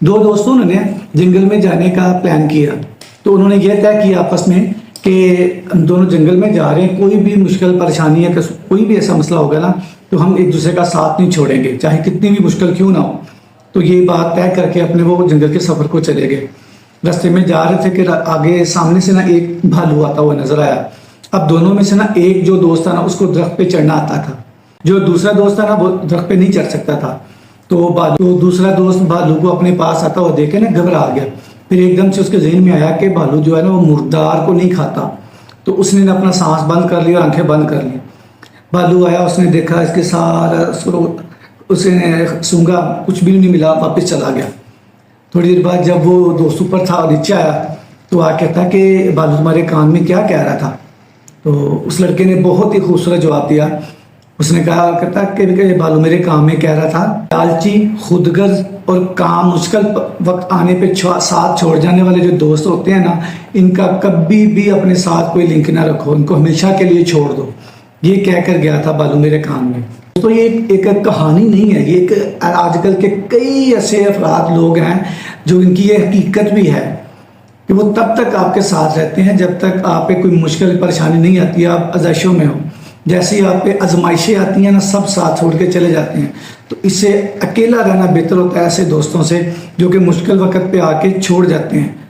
दो दोस्तों ने जंगल में जाने का प्लान किया। तो उन्होंने यह तय किया आपस में कि हम दोनों जंगल में जा रहे हैं, कोई भी मुश्किल परेशानी है, कोई भी ऐसा मसला होगा ना तो हम एक दूसरे का साथ नहीं छोड़ेंगे, चाहे कितनी भी मुश्किल क्यों ना हो। तो ये बात तय करके अपने वो जंगल के सफ़र को चले गए। रास्ते में जा रहे थे कि आगे सामने से ना एक भालू आता हुआ नजर आया। अब दोनों में से ना एक जो दोस्त था ना उसको दरख्त पे चढ़ना आता था, जो दूसरा दोस्त था ना वो दरख्त पे नहीं चढ़ सकता था। तो दूसरा दोस्त भालू को अपने पास आता हुआ देखे ना घबरा गया। फिर एकदम से उसके जहन में आया कि भालू जो है ना वो मुर्दार को नहीं खाता। तो उसने ना अपना सांस बंद कर लिया और आंखें बंद कर ली। भालू आया, उसने देखा इसके सारा उसने सूंघा, कुछ भी नहीं मिला, वापस चला गया। थोड़ी देर बाद जब वो दोस्त ऊपर था नीचे आया तो आ कहता कि भालू तुम्हारे कान में क्या कह रहा था। तो उस लड़के ने बहुत ही खूबसूरत जवाब दिया। उसने कहा कहता कि भालू मेरे काम में कह रहा था लालची, खुदगर्ज और काम मुश्किल वक्त आने पे साथ छोड़ जाने वाले जो दोस्त होते हैं ना, इनका कभी भी अपने साथ कोई लिंक ना रखो, इनको हमेशा के लिए छोड़ दो। ये कहकर गया था भालू मेरे काम में। तो ये एक कहानी नहीं है, ये एक आजकल के कई ऐसे अफराद लोग हैं जो इनकी ये हकीकत भी है कि वो तब तक आपके साथ रहते हैं जब तक आप पे कोई मुश्किल परेशानी नहीं आती, आप आज़ाइशों में हो। जैसे ही आप पे आजमाइशें आती हैं ना, सब साथ छोड़ के चले जाते हैं। तो इससे अकेला रहना बेहतर होता है ऐसे दोस्तों से जो कि मुश्किल वक्त पे आके छोड़ जाते हैं।